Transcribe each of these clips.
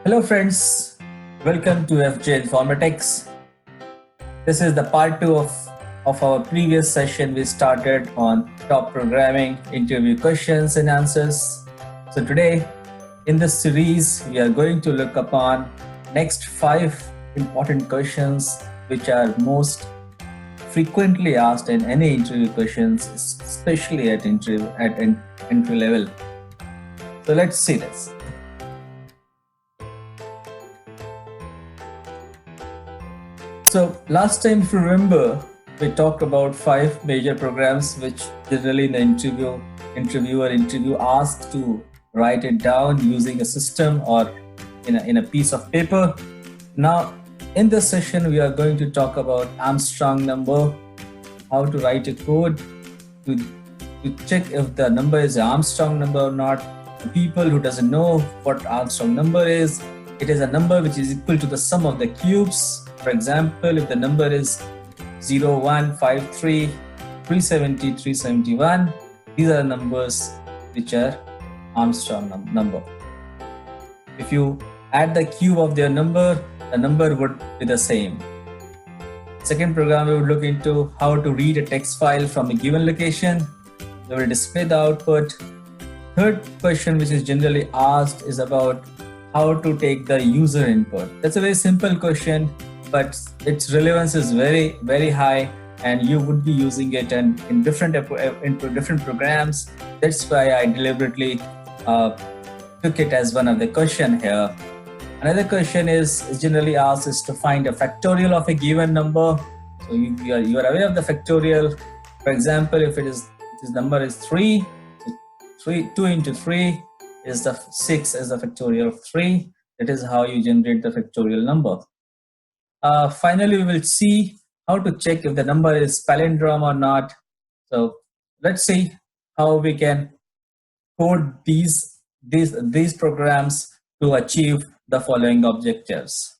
Hello friends, welcome to FJ Informatics. This is the part 2 of our previous session we started on top programming, interview questions and answers. So today in this series we are going to look upon next 5 important questions which are most frequently asked in any interview questions, especially at entry level. So let's see this. So last time, if you remember, we talked about 5 major programs which generally the interviewer asked to write it down using a system or in a piece of paper. Now in this session we are going to talk about Armstrong number, how to write a code to check if the number is an Armstrong number or not. For people who doesn't know what Armstrong number is, it is a number which is equal to the sum of the cubes. For example, if the number is 0, 1, 5, 3, 370, 371, these are numbers which are Armstrong number. If you add the cube of their number, the number would be the same. Second program, we would look into how to read a text file from a given location. We will display the output. Third question, which is generally asked, is about how to take the user input. That's a very simple question, but its relevance is very, very high, and you would be using it in different programs. That's why I deliberately took it as one of the question here. Another question is generally asked is to find a factorial of a given number. So you are aware of the factorial. For example, if this number is 3, so 2 into 3 is the 6 as the factorial of 3. That is how you generate the factorial number. Finally, we will see how to check if the number is palindrome or not. So let's see how we can code these programs to achieve the following objectives.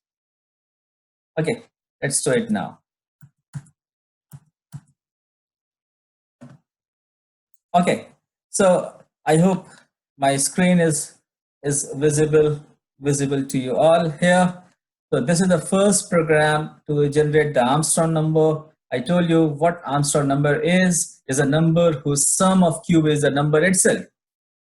Okay, let's do it now. Okay, so I hope my screen is visible to you all here. So this is the first program to generate the Armstrong number. I told you what Armstrong number is a number whose sum of cube is the number itself.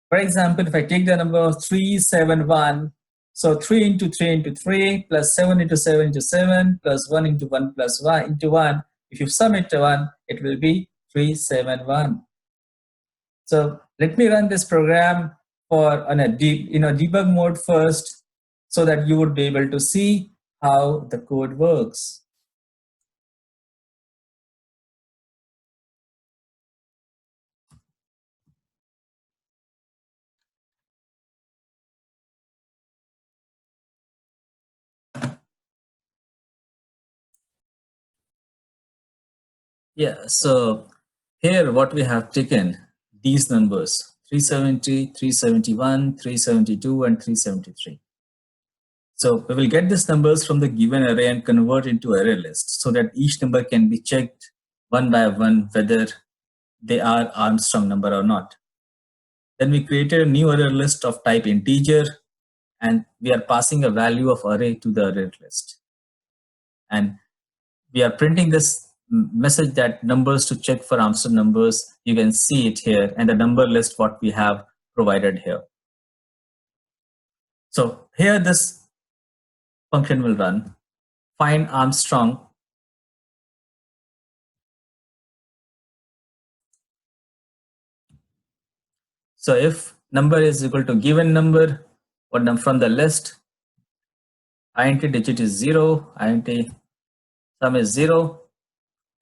For example, if I take the number 371, so 3 into 3 into 3 plus 7 into 7 into 7 plus 1 into 1 plus 1 into 1. If you sum it to 1, it will be 371. So let me run this program on a debug mode first, so that you would be able to see how the code works. Yeah, so here what we have taken, these numbers 370, 371, 372 and 373. So we will get these numbers from the given array and convert into array list, so that each number can be checked one by one whether they are Armstrong number or not. Then we created a new array list of type integer, and we are passing a value of array to the array list. And we are printing this message that numbers to check for Armstrong numbers. You can see it here, and the number list what we have provided here. So here this function will run, find Armstrong. So if number is equal to given number, or from the list, int digit is 0, int sum is 0,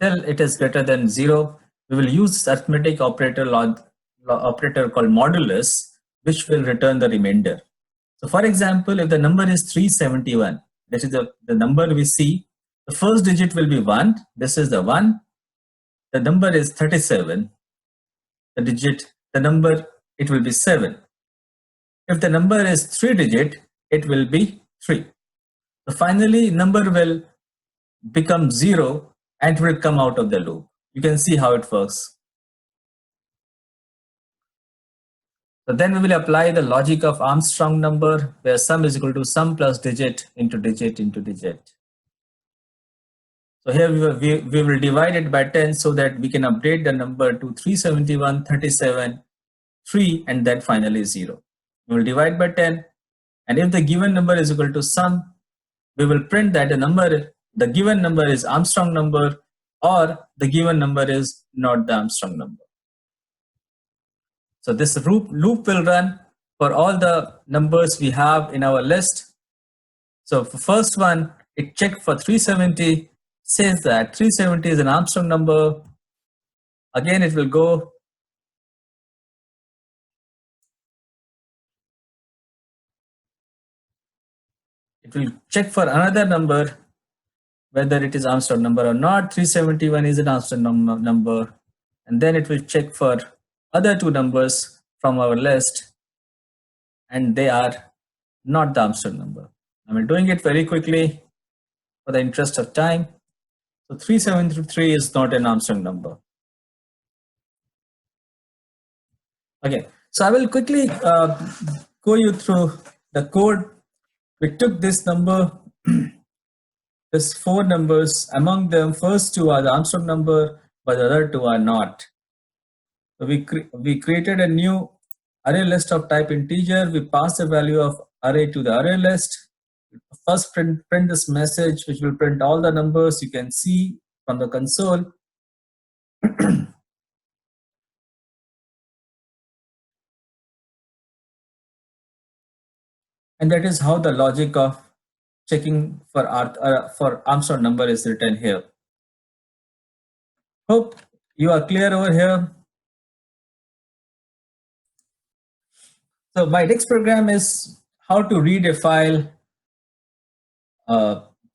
till it is greater than 0, we will use this arithmetic operator called modulus, which will return the remainder. So for example, if the number is 371, this is the number we see, the first digit will be 1, this is the 1, the number is 37, the number, it will be 7. If the number is 3 digit, it will be 3. So finally, number will become 0 and it will come out of the loop. You can see how it works. So then we will apply the logic of Armstrong number, where sum is equal to sum plus digit into digit into digit. So here we will divide it by 10 so that we can update the number to 371, 37, 3, and then finally 0. We will divide by 10, and if the given number is equal to sum, we will print that the given number is Armstrong number, or the given number is not the Armstrong number. So this loop will run for all the numbers we have in our list. So for first one, it checked for 370, says that 370 is an Armstrong number. Again, it will go. It will check for another number, whether it is Armstrong number or not. 371 is an Armstrong number. And then it will check for other two numbers from our list, and they are not the Armstrong number. I'm doing it very quickly for the interest of time. So 373 is not an Armstrong number. Okay, so I will quickly go you through the code. We took this number, there's 4 numbers. Among them, first 2 are the Armstrong number, but the other 2 are not. So we created a new array list of type integer. We pass the value of array to the array list. First print this message, which will print all the numbers you can see from the console. And that is how the logic of checking for Armstrong number is written here. Hope you are clear over here. So my next program is how to read a file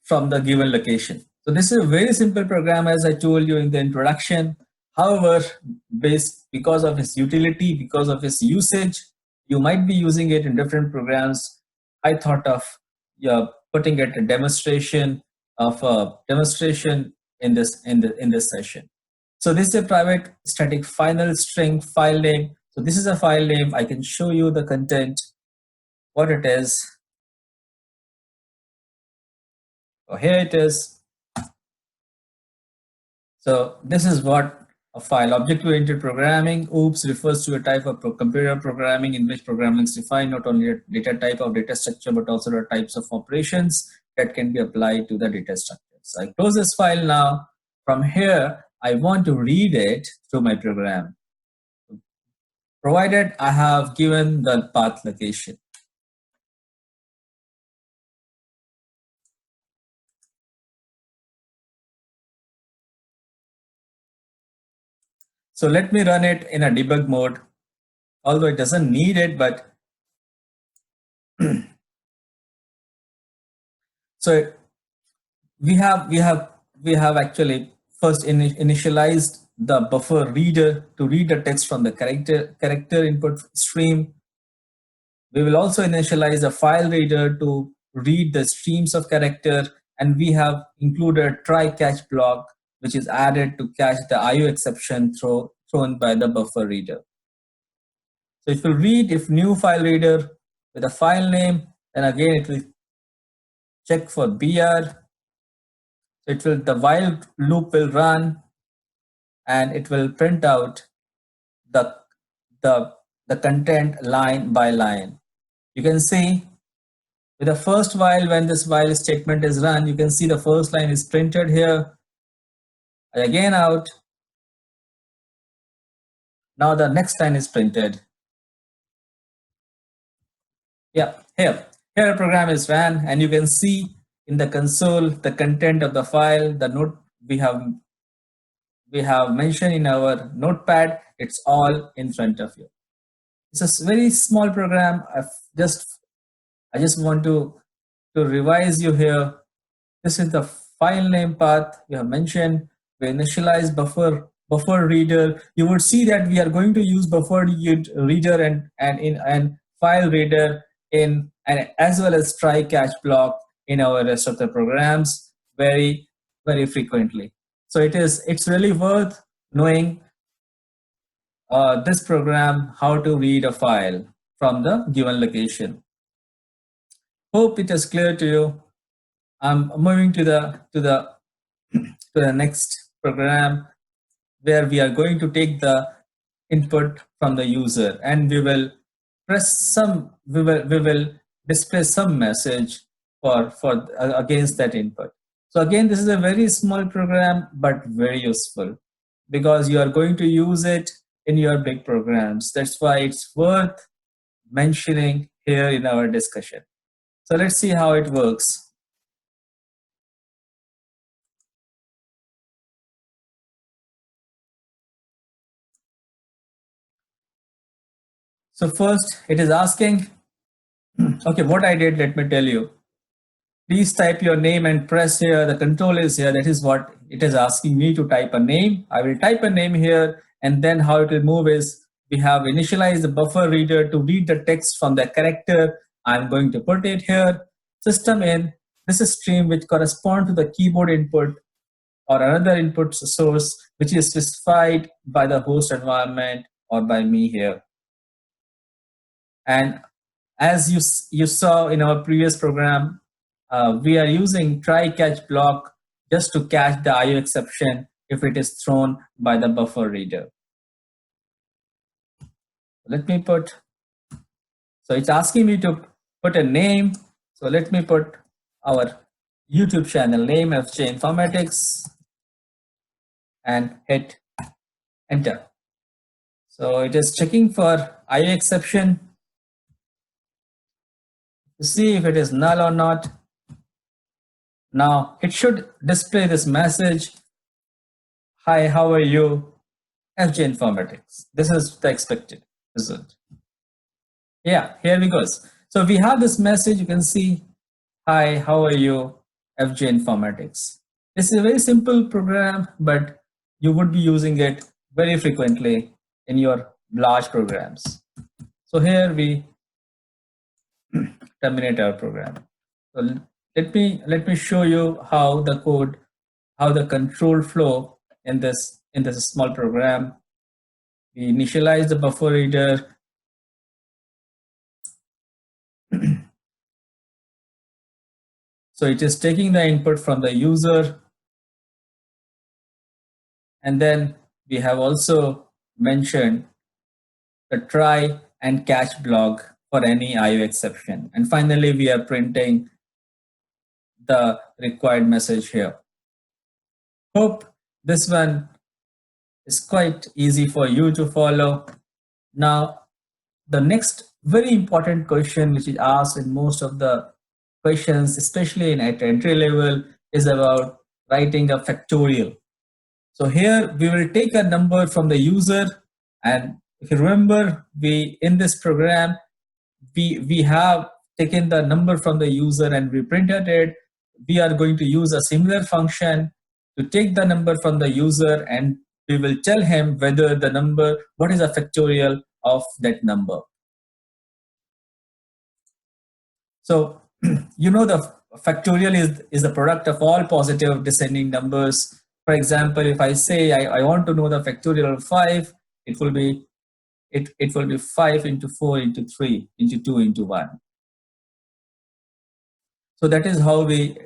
from the given location. So this is a very simple program, as I told you in the introduction. However, because of its utility, because of its usage, you might be using it in different programs. I thought of putting it a demonstration in this session. So this is a private static final string file name. So this is a file name. I can show you the content, what it is. So here it is. So this is what a file object-oriented programming. OOPS refers to a type of computer programming in which programmers define not only a data type of data structure, but also the types of operations that can be applied to the data structure. So I close this file now. From here, I want to read it through my program, provided I have given the path location. So let me run it in a debug mode, although it doesn't need it, but so we have actually first initialized the buffer reader to read the text from the character input stream. We will also initialize a file reader to read the streams of character, and we have included try catch block, which is added to catch the IO exception thrown by the buffer reader. So if you read if new file reader with a file name, then again it will check for BR. So the while loop will run, and it will print out the content line by line. You can see with the first while, when this while statement is run, you can see the first line is printed here. Again out. Now the next line is printed. Yeah, here a program is ran, and you can see in the console the content of the file, the note we have mentioned in our notepad. It's all in front of you. It's a very small program. I just want to revise you here. This is the file name path we have mentioned. We initialize buffer reader. You would see that we are going to use buffer reader and file reader and as well as try catch block in our rest of the programs very frequently. So it's really worth knowing this program, how to read a file. from the given location. Hope it is clear to you. I'm moving to the next program where we are going to take the input from the user and we will display some message for against that input. So again, this is a very small program but very useful because you are going to use it in your big programs. That's why it's worth mentioning here in our discussion. So let's see how it works. So first it is asking, okay, what I did, let me tell you. Please type your name and press here. The control is here. That is what it is asking me to type a name. I will type a name here, and then how it will move is we have initialized the buffer reader to read the text from the character. I'm going to put it here. System in. This is stream which correspond to the keyboard input or another input source which is specified by the host environment or by me here. And as you saw in our previous program, we are using try catch block just to catch the IO exception if it is thrown by the buffer reader. Let me put, so it's asking me to put a name. So let me put our YouTube channel name, FJ Informatics, and hit enter. So it is checking for IO exception to see if it is null or not. Now it should display this message. Hi, how are you? FJ Informatics. This is the expected result. Yeah, here we go. So we have this message, you can see, hi, how are you? FJ Informatics. This is a very simple program, but you would be using it very frequently in your large programs. So here we terminate our program. So let me show you how the code, how the control flow in this small program. We initialize the buffer reader. So it is taking the input from the user, and then we have also mentioned the try and catch block for any IO exception. And finally, we are printing the required message here. Hope this one is quite easy for you to follow. Now, the next very important question which is asked in most of the questions, especially at entry level, is about writing a factorial. So here we will take a number from the user, and if you remember, we in this program we have taken the number from the user and we printed it. We are going to use a similar function to take the number from the user, and we will tell him whether the number, what is a factorial of that number. So you know the factorial is the product of all positive descending numbers. For example, if I say I want to know the factorial of 5, it will be 5 into 4 into 3 into 2 into 1. So that is how we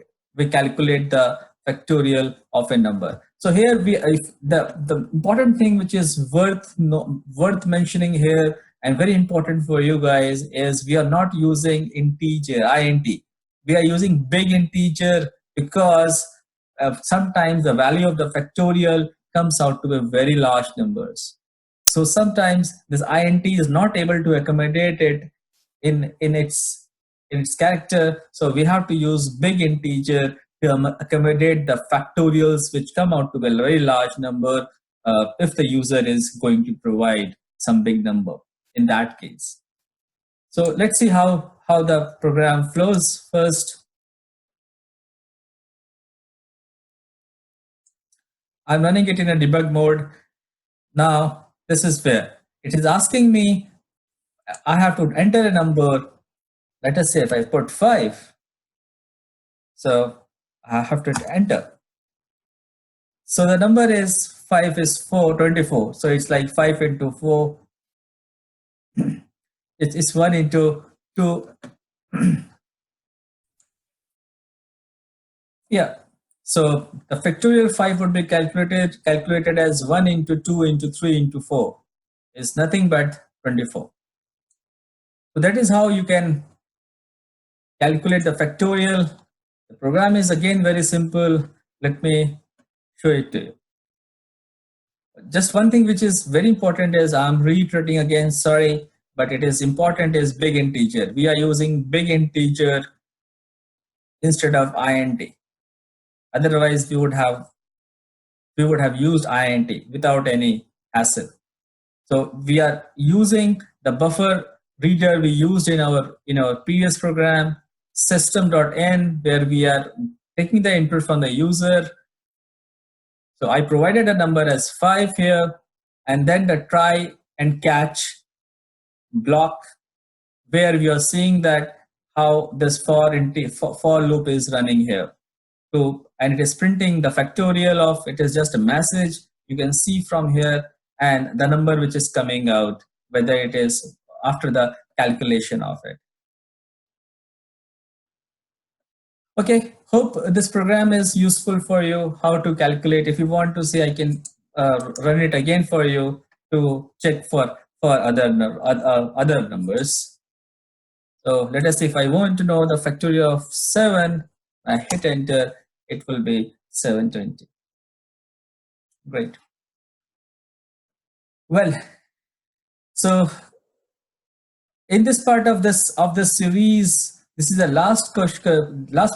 calculate the factorial of a number. So here the important thing which is worth mentioning here and very important for you guys is we are not using integer int. We are using big integer because sometimes the value of the factorial comes out to be very large numbers. So sometimes this int is not able to accommodate it in its character. So we have to use big integer to accommodate the factorials which come out to be a very large number if the user is going to provide some big number in that case. So let's see how the program flows first. I'm running it in a debug mode. Now this is where it is asking me, I have to enter a number. Let us say if I put 5, so I have to enter. So the number is 5 is 24. So it's like 5 into 4. it's 1 into 2. Yeah. So the factorial 5 would be calculated as 1 into 2 into 3 into 4 is nothing but 24. So that is how you can calculate the factorial. The program is again very simple. Let me show it to you. Just one thing which is very important is, I'm reiterating again, sorry, but it is important, is big integer. We are using big integer instead of int. Otherwise, we would have used int without any hassle. So we are using the buffer reader we used in our previous program, system.n, where we are taking the input from the user. So I provided a number as 5 here, and then the try and catch block, where we are seeing that how this for loop is running here. So, and it is printing the factorial of, it is just a message you can see from here, and the number which is coming out, whether it is after the calculation of it. Okay, hope this program is useful for you, how to calculate. If you want to see, I can run it again for you to check for other numbers. So let us see, if I want to know the factorial of 7, I hit enter, it will be 720. Great. Well, so in this part of this series, this is the last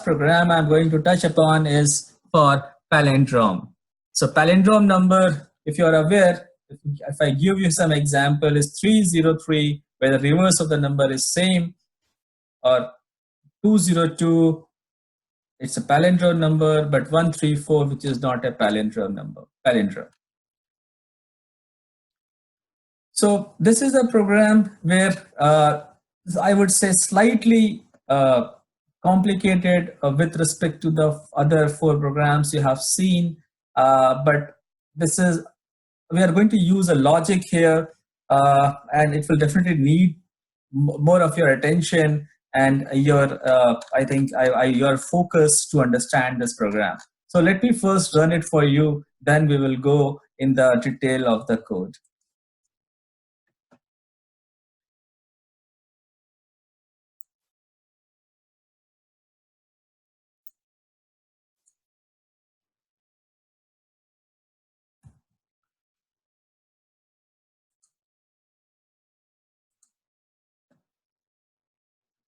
program I'm going to touch upon is for palindrome. So palindrome number, if you are aware, if I give you some example, is 303, where the reverse of the number is same, or 202, it's a palindrome number, but 134, which is not a palindrome number. So this is a program where I would say slightly complicated with respect to the other 4 programs you have seen, but we are going to use a logic here, and it will definitely need more of your attention and your I think your focus to understand this program. So let me first run it for you, then we will go in the detail of the code.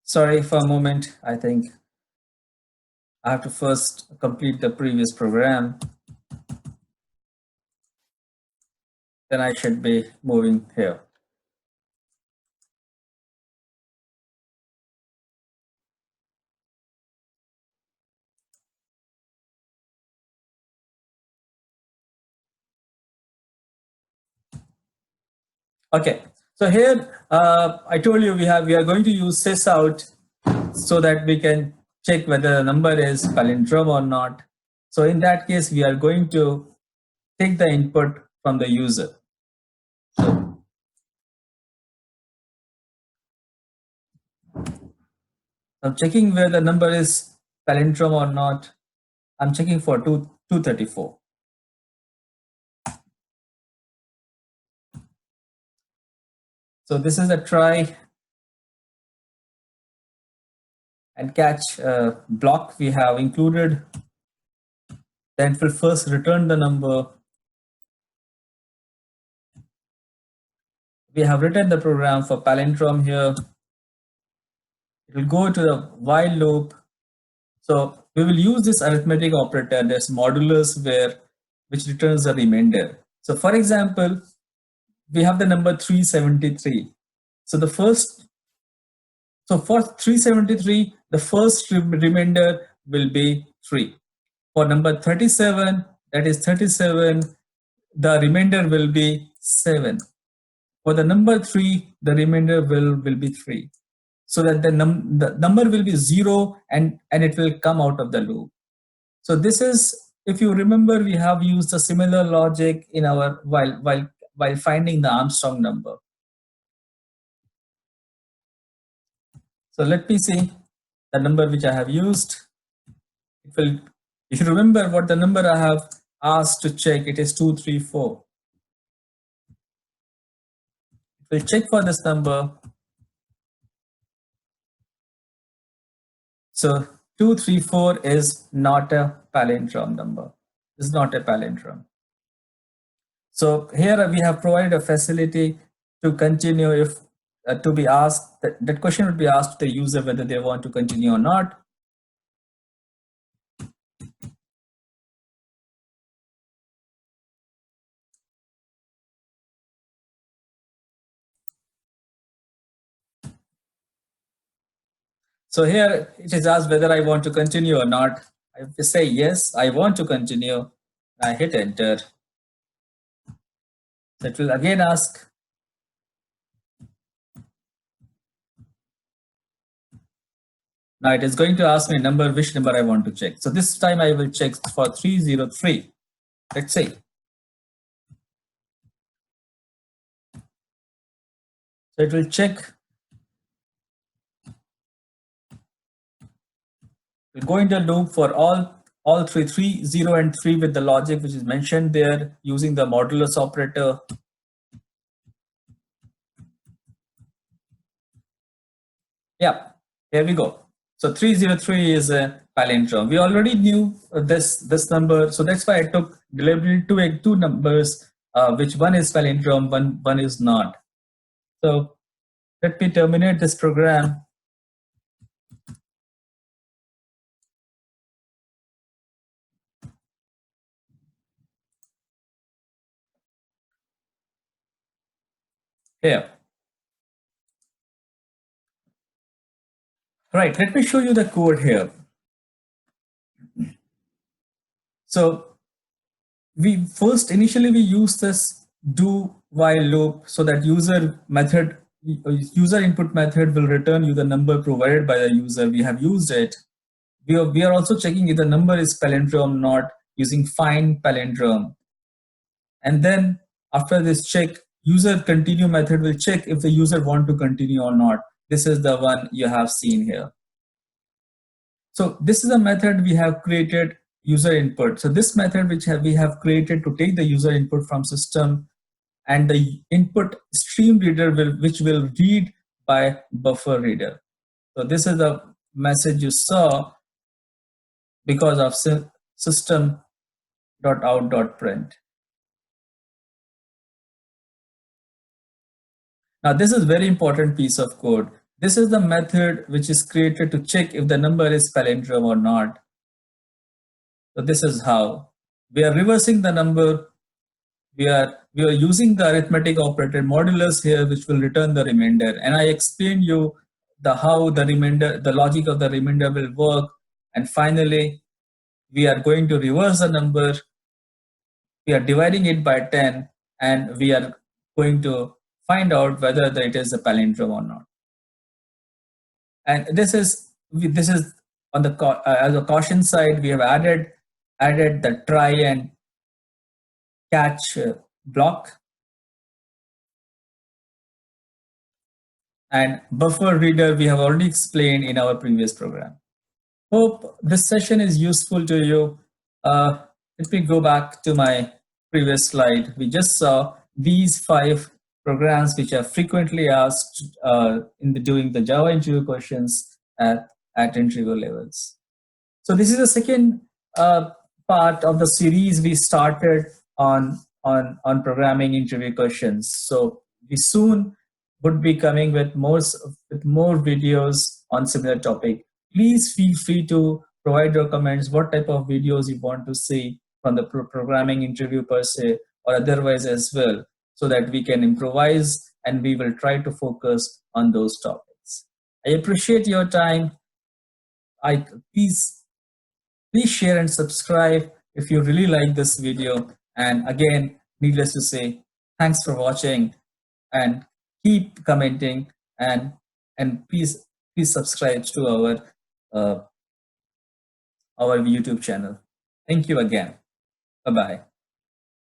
Sorry for a moment, I think I have to first complete the previous program. Then I should be moving here. Okay, so here I told you we are going to use sysout so that we can check whether the number is palindrome or not. So in that case, we are going to take the input from the user. So I'm checking whether the number is palindrome or not. I'm checking for 234. So this is a try and catch block we have included. Then it will first return the number. We have written the program for palindrome here. It will go to the while loop. So we will use this arithmetic operator, this modulus, which returns the remainder. So for example, we have the number 373. So for 373, the first remainder will be 3. For number 37, that is 37, the remainder will be 7. For the number 3, the remainder will be 3. So that the number will be 0 and it will come out of the loop. So this is, if you remember, we have used a similar logic in our while finding the Armstrong number. So let me see the number which I have used. It will, if you remember what the number I have asked to check, it is 234. It will check for this number. So 234 is not a palindrome number. It's not a palindrome. So here we have provided a facility to continue if to be asked, that question would be asked to the user whether they want to continue or not. So here it is asked whether I want to continue or not. I have to say yes, I want to continue. I hit enter. So it will again ask. Now it is going to ask me a number, which number I want to check. So this time I will check for 303. Let's see. So it will check. We'll go into a loop for all three, 3, 0, and 3 with the logic which is mentioned there using the modulus operator. Yeah, here we go. So 303 is a palindrome. We already knew this number, so that's why I took deliberately two numbers, which one is palindrome, one is not. So let me terminate this program. Here. Right, let me show you the code here. So we first initially we use this do while loop so that user input method will return you the number provided by the user. We have used it. We are also checking if the number is palindrome not using find palindrome. And then after this check, user continue method will check if the user want to continue or not. This is the one you have seen here. So this is a method we have created user input. So this method which we have created to take the user input from system and the input stream reader which will read by buffer reader. So this is the message you saw because of system.out.print. Now this is very important piece of code. This is the method which is created to check if the number is palindrome or not. So this is how we are reversing the number. We are using the arithmetic operator modulus here, which will return the remainder. And I explained you how the remainder, the logic of the remainder will work. And finally, we are going to reverse the number. We are dividing it by 10, and we are going to find out whether it is a palindrome or not. And this is on the as a caution side, we have added the try and catch block and buffer reader we have already explained in our previous program. Hope this session is useful to you. Let me go back to my previous slide. We just saw these 5 programs which are frequently asked during the Java interview questions at interview levels. So this is the second part of the series we started on programming interview questions. So we soon would be coming with more videos on similar topic. Please feel free to provide your comments, what type of videos you want to see from the programming interview per se or otherwise as well, so that we can improvise and we will try to focus on those topics. I appreciate your time. Please share and subscribe if you really like this video. And again, needless to say, thanks for watching and keep commenting and please subscribe to our YouTube channel. Thank you again. Bye-bye.